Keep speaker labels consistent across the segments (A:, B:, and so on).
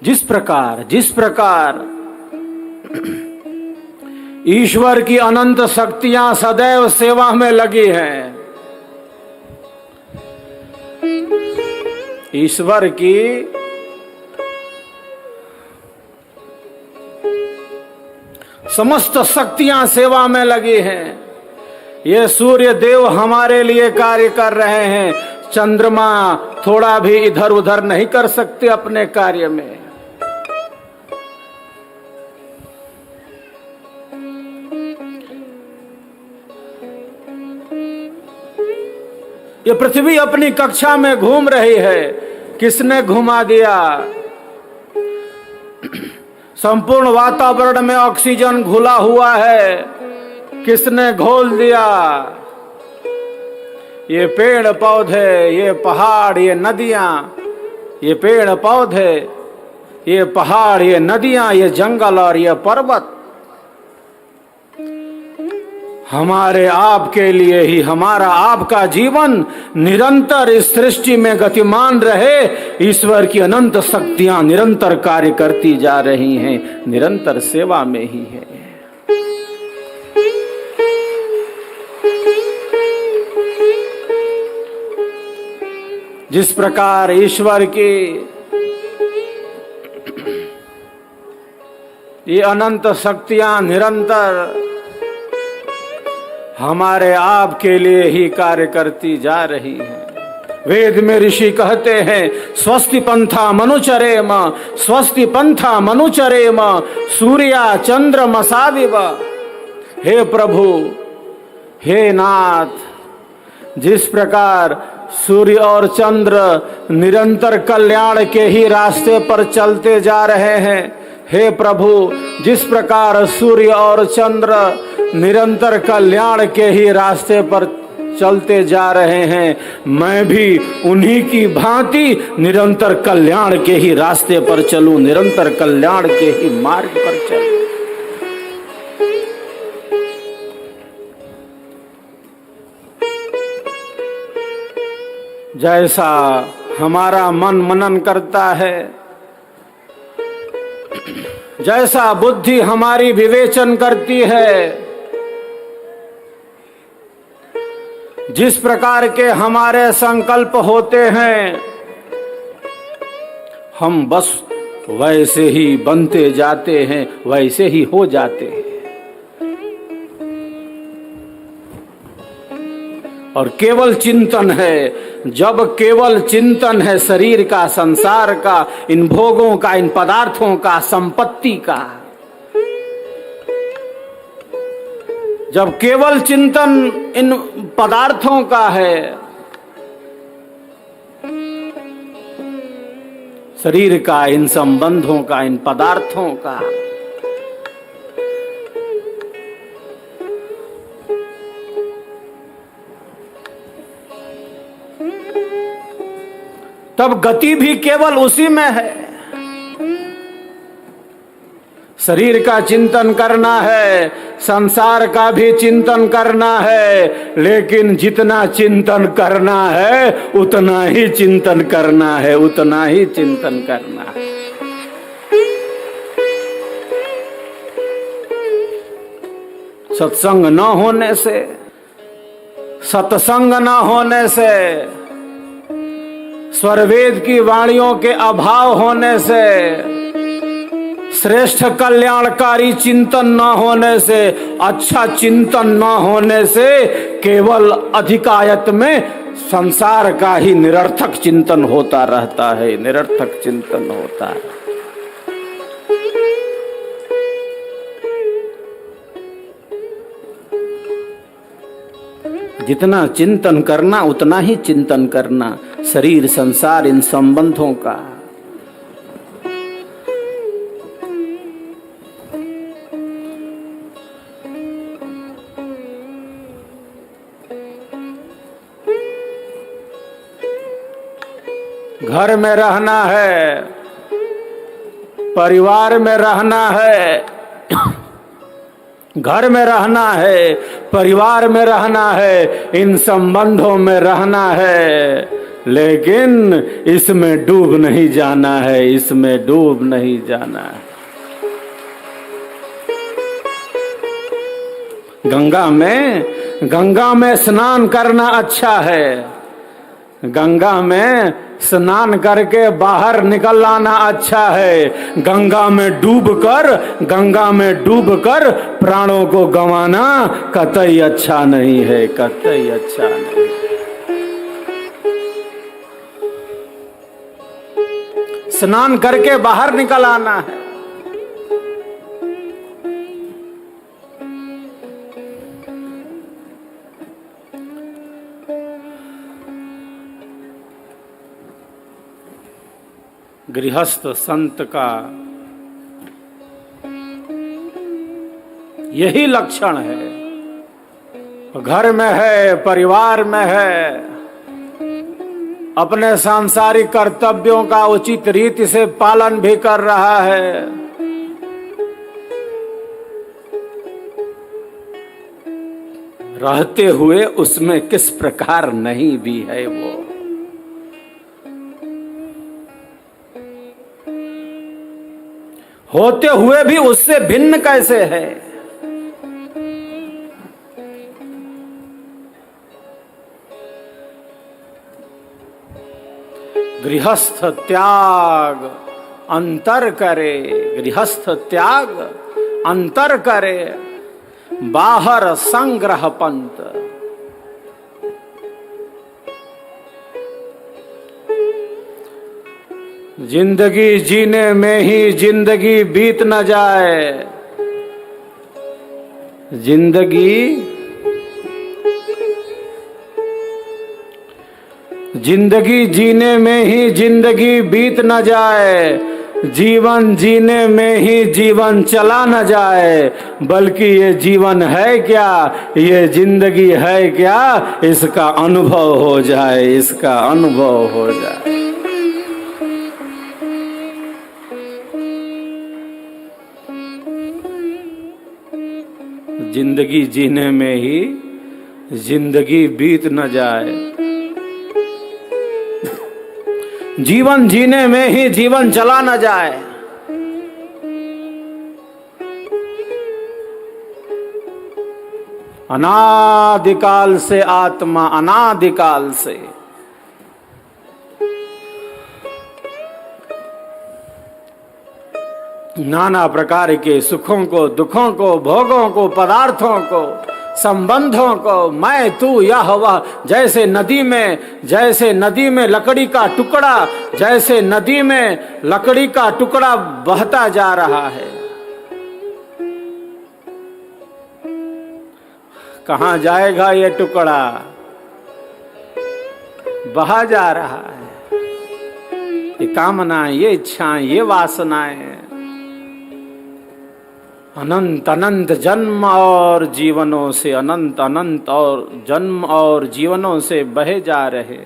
A: जिस प्रकार ईश्वर की अनंत शक्तियां सदैव सेवा में लगी हैं, ईश्वर की समस्त शक्तियां सेवा में लगी हैं। ये सूर्य देव हमारे लिए कार्य कर रहे हैं, चंद्रमा थोड़ा भी इधर उधर नहीं कर सकते अपने कार्य में। ये पृथ्वी अपनी कक्षा में घूम रही है, किसने घुमा दिया? संपूर्ण वातावरण में ऑक्सीजन घुला हुआ है, किसने घोल दिया? ये पेड़ पौधे, ये पहाड़, ये नदियां, ये पेड़ पौधे, ये पहाड़, ये नदियां, ये जंगल और ये पर्वत हमारे आपके लिए ही, हमारा आपका जीवन निरंतर इस सृष्टि में गतिमान रहे। ईश्वर की अनंत शक्तियां निरंतर कार्य करती जा रही हैं, निरंतर सेवा में ही है। जिस प्रकार ईश्वर की ये अनंत शक्तियां निरंतर हमारे आप के लिए ही कार्य करती जा रही हैं। वेद में ऋषि कहते हैं, स्वस्ति पंथा मनुचरेम, स्वस्ति पंथा मनुचरेम, सूर्या चंद्रमसाविव। हे प्रभु, हे नाथ, जिस प्रकार सूर्य और चंद्र निरंतर कल्याण के ही रास्ते पर चलते जा रहे हैं, हे प्रभु, जिस प्रकार सूर्य और चंद्र निरंतर कल्याण के ही रास्ते पर चलते जा रहे हैं, मैं भी उन्हीं की भांति निरंतर कल्याण के ही रास्ते पर चलूं, निरंतर कल्याण के ही मार्ग पर चलूं। जैसा हमारा मन मनन करता है, जैसा बुद्धि हमारी विवेचन करती है, जिस प्रकार के हमारे संकल्प होते हैं, हम बस वैसे ही बनते जाते हैं, वैसे ही हो जाते हैं। और केवल चिंतन है, जब केवल चिंतन है शरीर का, संसार का, इन भोगों का, इन पदार्थों का, संपत्ति का, जब केवल चिंतन इन पदार्थों का है, शरीर का, इन संबंधों का, इन पदार्थों का, तब गति भी केवल उसी में है। शरीर का चिंतन करना है, संसार का भी चिंतन करना है, लेकिन जितना चिंतन करना है उतना ही चिंतन करना है, उतना ही चिंतन करना है। सत्संग न होने से, सत्संग न होने से, स्वरवेद की वाणियों के अभाव होने से, श्रेष्ठ कल्याणकारी चिंतन न होने से, अच्छा चिंतन न होने से, केवल अधिकायत में संसार का ही निरर्थक चिंतन होता रहता है, निरर्थक चिंतन होता है। जितना चिंतन करना उतना ही चिंतन करना, शरीर, संसार, इन संबंधों का। घर में रहना है, परिवार में रहना है, घर में रहना है, परिवार में रहना है, इन संबंधों में रहना है, लेकिन इसमें डूब नहीं जाना है, इसमें डूब नहीं जाना है। गंगा में स्नान करना अच्छा है, गंगा में स्नान करके बाहर निकल आना अच्छा है। गंगा में डूबकर प्राणों को गंवाना कतई अच्छा नहीं है, कतई अच्छा नहीं। स्नान करके बाहर निकल आना है। गृहस्थ संत का यही लक्षण है। घर में है, परिवार में है, अपने सांसारिक कर्तव्यों का उचित रीति से पालन भी कर रहा है, रहते हुए उसमें किस प्रकार नहीं भी है वो। होते हुए भी उससे भिन्न कैसे है। गृहस्थ त्याग अंतर करे, गृहस्थ त्याग अंतर करे, बाहर संग्रह पंत। जिंदगी जीने में ही जिंदगी बीत न जाए, जिंदगी जीने में ही जिंदगी बीत न जाए, जीवन जीने में ही जीवन चला न जाए, बल्कि ये जीवन है क्या, ये जिंदगी है क्या, इसका अनुभव हो जाए, इसका अनुभव हो जाए। जिंदगी जीने में ही जिंदगी बीत न जाए, जीवन जीने में ही जीवन चला न जाए। अनादिकाल से आत्मा, अनादिकाल से नाना प्रकार के सुखों को, दुखों को, भोगों को, पदार्थों को, संबंधों को, मैं तू यह वह, जैसे नदी में लकड़ी का टुकड़ा, जैसे नदी में लकड़ी का टुकड़ा बहता जा रहा है। कहां जाएगा ये टुकड़ा, बहा जा रहा है। ये कामनाएं, ये इच्छाएं, ये वासनाएं अनंत अनंत जन्म और जीवनों से, अनंत अनंत और जन्म और जीवनों से बहे जा रहे।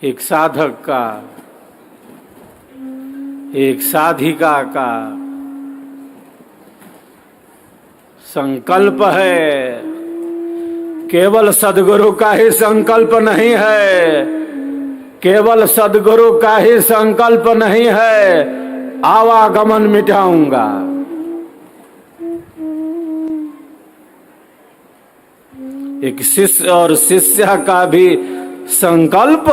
A: एक साधक का, एक साधिका का संकल्प है, केवल सद्गुरु का ही संकल्प नहीं है, केवल सद्गुरु का ही संकल्प नहीं है, आवागमन मिटाऊंगा। एक शिष्य और शिष्या का भी संकल्प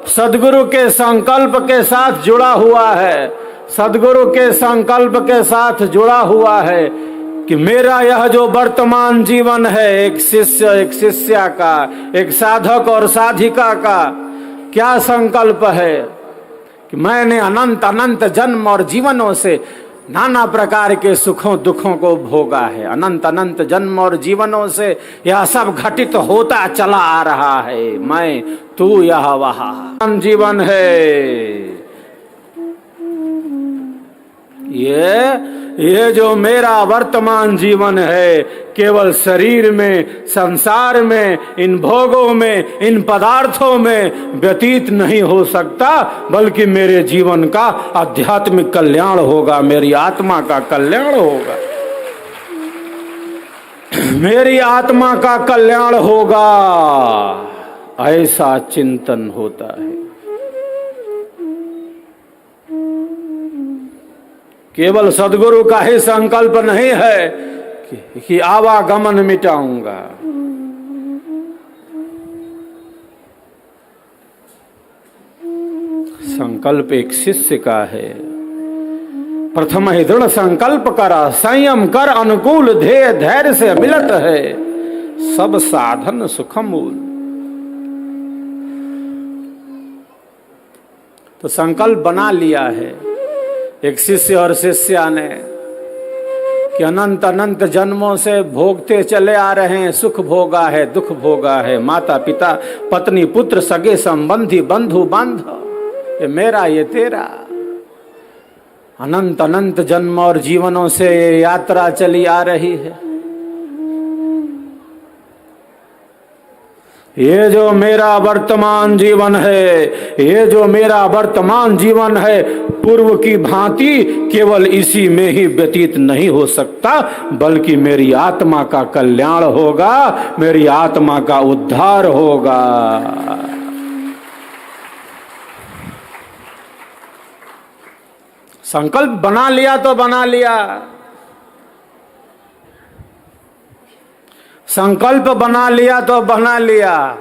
A: सद्गुरु के संकल्प के साथ जुड़ा हुआ है, सद्गुरु के संकल्प के साथ जुड़ा हुआ है कि मेरा यह जो वर्तमान जीवन है, एक शिष्य एक शिष्या का, एक साधक और साधिका का क्या संकल्प है कि मैंने अनंत अनंत जन्म और जीवनों से नाना प्रकार के सुखों दुखों को भोगा है, अनंत अनंत जन्म और जीवनों से यह सब घटित होता चला आ रहा है। मैं तू यह वह जीवन है, ये जो मेरा वर्तमान जीवन है, केवल शरीर में, संसार में, इन भोगों में, इन पदार्थों में व्यतीत नहीं हो सकता, बल्कि मेरे जीवन का आध्यात्मिक कल्याण होगा, मेरी आत्मा का कल्याण होगा। मेरी आत्मा का कल्याण होगा, ऐसा चिंतन होता है। केवल सदगुरु का ही संकल्प नहीं है कि आवागमन मिटाऊंगा। संकल्प एक शिष्य का है। प्रथम ही दृढ़ संकल्प करा, संयम कर अनुकूल, ध्येय धैर्य से मिलत है, सब साधन सुखमूल। तो संकल्प बना लिया है एक शिष्य और शिष्या ने कि अनंत अनंत जन्मों से भोगते चले आ रहे हैं, सुख भोगा है, दुख भोगा है, माता पिता पत्नी पुत्र सगे संबंधी बंधु बांधव, ये मेरा ये तेरा, अनंत अनंत जन्म और जीवनों से ये यात्रा चली आ रही है। ये जो मेरा वर्तमान जीवन है, ये जो मेरा वर्तमान जीवन है, पूर्व की भांति केवल इसी में ही व्यतीत नहीं हो सकता, बल्कि मेरी आत्मा का कल्याण होगा, मेरी आत्मा का उद्धार होगा। संकल्प बना लिया तो बना लिया, संकल्प बना लिया तो बना लिया,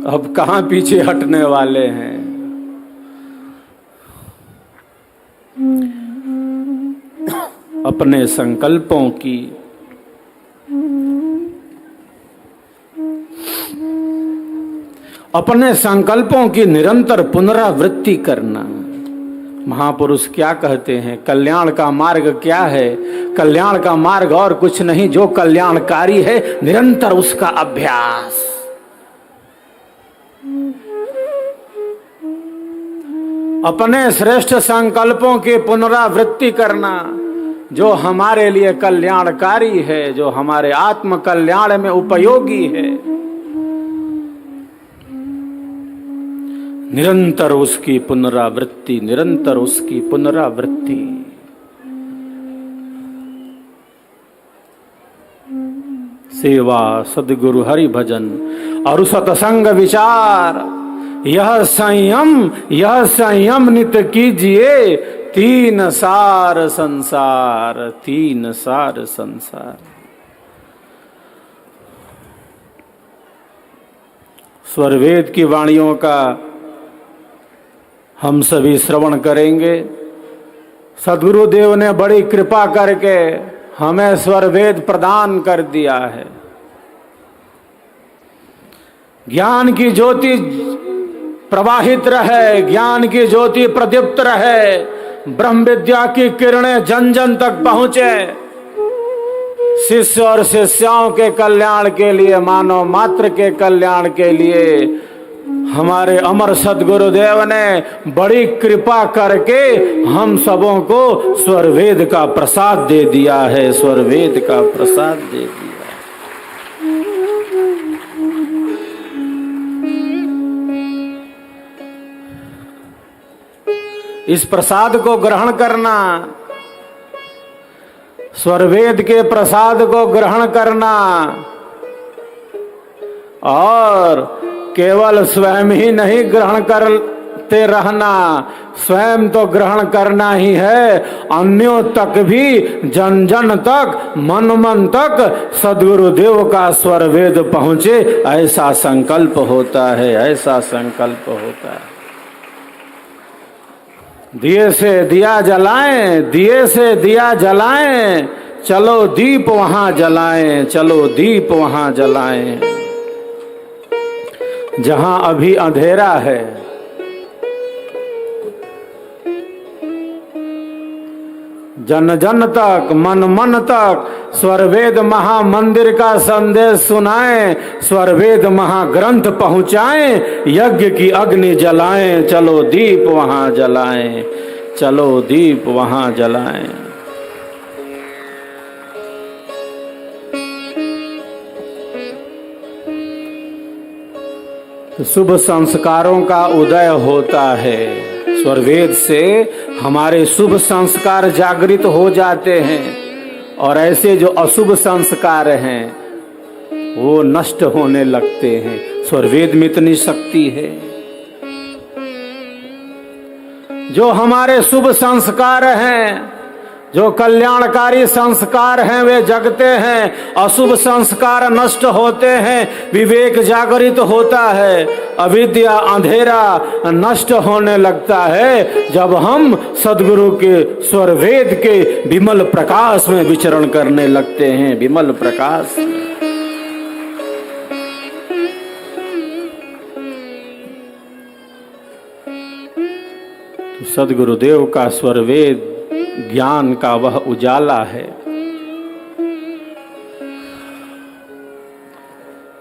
A: अब कहां पीछे हटने वाले हैं। अपने संकल्पों की निरंतर पुनरावृत्ति करना। महापुरुष क्या कहते हैं, कल्याण का मार्ग क्या है? कल्याण का मार्ग और कुछ नहीं, जो कल्याणकारी है निरंतर उसका अभ्यास। अपने श्रेष्ठ संकल्पों की पुनरावृत्ति करना, जो हमारे लिए कल्याणकारी है, जो हमारे आत्म कल्याण में उपयोगी है, निरंतर उसकी पुनरावृत्ति, निरंतर उसकी पुनरावृत्ति। सेवा, सद्गुरु हरि भजन और सत्संग विचार, यह संयम नित कीजिए, तीन सार संसार, तीन सार संसार। स्वरवेद की वाणियों का हम सभी श्रवण करेंगे। सद्गुरुदेव ने बड़ी कृपा करके हमें स्वरवेद प्रदान कर दिया है। ज्ञान की ज्योति प्रवाहित रहे, ज्ञान की ज्योति प्रदीप्त रहे, ब्रह्म विद्या की किरणें जन जन तक पहुंचे। शिष्य और शिष्याओं के कल्याण के लिए, मानव मात्र के कल्याण के लिए हमारे अमर सद्गुरुदेव ने बड़ी कृपा करके हम सबों को स्वरवेद का प्रसाद दे दिया है, स्वरवेद का प्रसाद दे दिया। इस प्रसाद को ग्रहण करना, स्वरवेद के प्रसाद को ग्रहण करना और केवल स्वयं ही नहीं ग्रहण करते रहना, स्वयं तो ग्रहण करना ही है, अन्यों तक भी, जन जन तक, मन मन तक सद्गुरुदेव का स्वरवेद पहुंचे, ऐसा संकल्प होता है, ऐसा संकल्प होता है। दिए से दिया जलाएं, दिए से दिया जलाएं, चलो दीप वहां जलाएं, चलो दीप वहां जलाएं। जहां अभी अंधेरा है, जन जन तक, मन मन तक स्वरवेद महामंदिर का संदेश सुनाएं, स्वरवेद महाग्रंथ पहुंचाएं, यज्ञ की अग्नि जलाएं, चलो दीप वहां जलाएं, चलो दीप वहां जलाएं। शुभ संस्कारों का उदय होता है। स्वरवेद से हमारे शुभ संस्कार जागृत हो जाते हैं और ऐसे जो अशुभ संस्कार हैं वो नष्ट होने लगते हैं। स्वरवेद में इतनी शक्ति है। जो हमारे शुभ संस्कार हैं, जो कल्याणकारी संस्कार हैं, वे जगते हैं। अशुभ संस्कार नष्ट होते हैं, विवेक जागृत होता है, अविद्या अंधेरा नष्ट होने लगता है जब हम सद्गुरु के स्वरवेद के विमल प्रकाश में विचरण करने लगते हैं। विमल प्रकाश। सद्गुरुदेव का स्वरवेद ज्ञान का वह उजाला है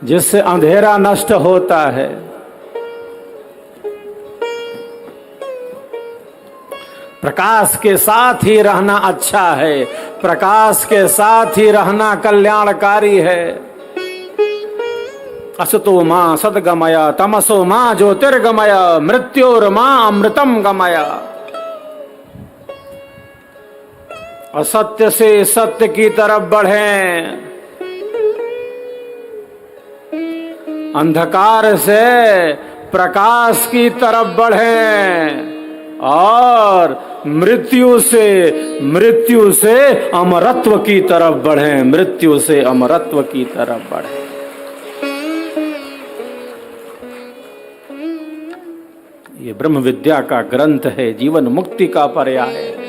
A: जिससे अंधेरा नष्ट होता है। प्रकाश के साथ ही रहना अच्छा है, प्रकाश के साथ ही रहना कल्याणकारी है। असतो मां सद्गमय तमसो मां ज्योतिर्गमय मृत्योर मां अमृतम गमय। असत्य से सत्य की तरफ बढ़ें, अंधकार से प्रकाश की तरफ बढ़ें और मृत्यु से अमरत्व की तरफ बढ़ें। मृत्यु से अमरत्व की तरफ बढ़ें। ये ब्रह्म विद्या का ग्रंथ है, जीवन मुक्ति का पर्याय है।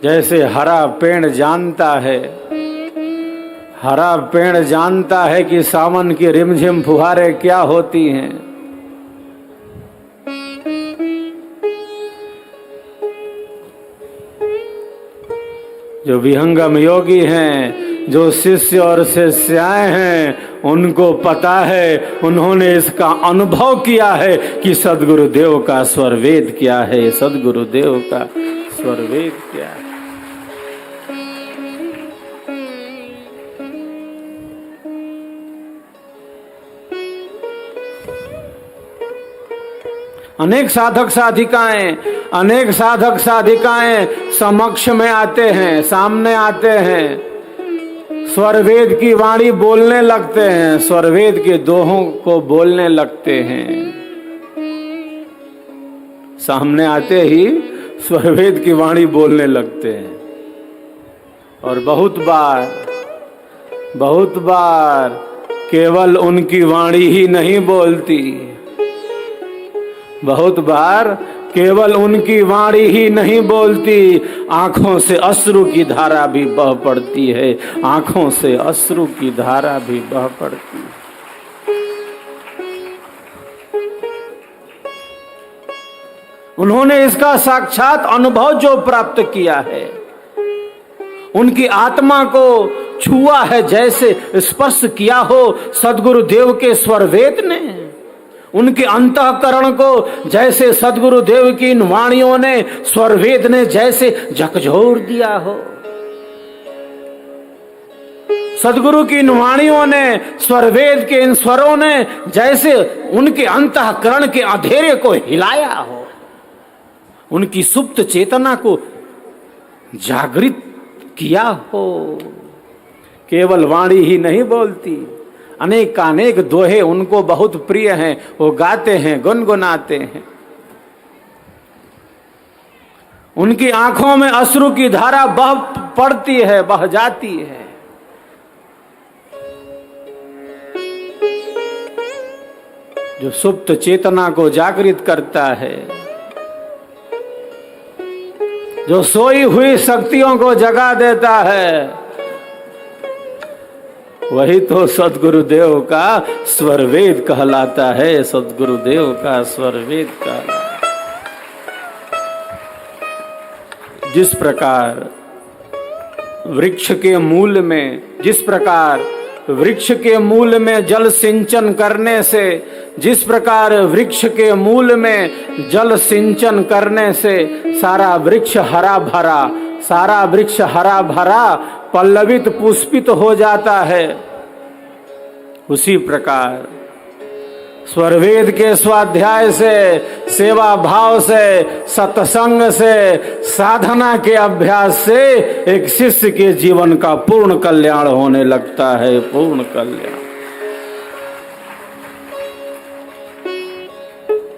A: जैसे हरा पेड़ जानता है कि सावन की रिमझिम फुहारें क्या होती हैं, जो विहंगम योगी हैं, जो शिष्य और शिष्याएं हैं, उनको पता है, उन्होंने इसका अनुभव किया है कि सद्गुरुदेव का स्वरवेद क्या है। सद्गुरुदेव का स्वरवेद क्या है। अनेक साधक साधिकाएं समक्ष में आते हैं, सामने आते हैं, स्वरवेद की वाणी बोलने लगते हैं, स्वरवेद के दोहों को बोलने लगते हैं। सामने आते ही स्वरवेद की वाणी बोलने लगते हैं। और बहुत बार केवल उनकी वाणी ही नहीं बोलती, बहुत बार केवल उनकी वाणी ही नहीं बोलती, आंखों से अश्रु की धारा भी बह पड़ती है। आंखों से अश्रु की धारा भी बह पड़ती है। उन्होंने इसका साक्षात अनुभव जो प्राप्त किया है, उनकी आत्मा को छुआ है, जैसे स्पर्श किया हो सद्गुरुदेव के स्वरवेद ने। उनके अंतःकरण को जैसे सद्गुरुदेव की इन वाणियों ने, स्वरवेद ने जैसे झकझोर दिया हो। सद्गुरु की इन वाणियों ने, स्वरवेद के इन स्वरों ने जैसे उनके अंतःकरण के अंधेरे को हिलाया हो, उनकी सुप्त चेतना को जागृत किया हो। केवल वाणी ही नहीं बोलती, अनेक दोहे उनको बहुत प्रिय हैं, वो गाते हैं, गुनगुनाते हैं। उनकी आंखों में अश्रु की धारा बह पड़ती है, बह जाती है। जो सुप्त चेतना को जागृत करता है, जो सोई हुई शक्तियों को जगा देता है, वही तो सद्गुरुदेव का स्वरवेद कहलाता है। सद्गुरुदेव का स्वरवेद कहलाता है। जिस प्रकार वृक्ष के मूल में, जिस प्रकार वृक्ष के मूल में जल सिंचन करने से, जिस प्रकार वृक्ष के मूल में जल सिंचन करने से सारा वृक्ष हरा भरा पल्लवित पुष्पित हो जाता है, उसी प्रकार स्वरवेद के स्वाध्याय से, सेवा भाव से, सत्संग से, साधना के अभ्यास से एक शिष्य के जीवन का पूर्ण कल्याण होने लगता है। पूर्ण कल्याण।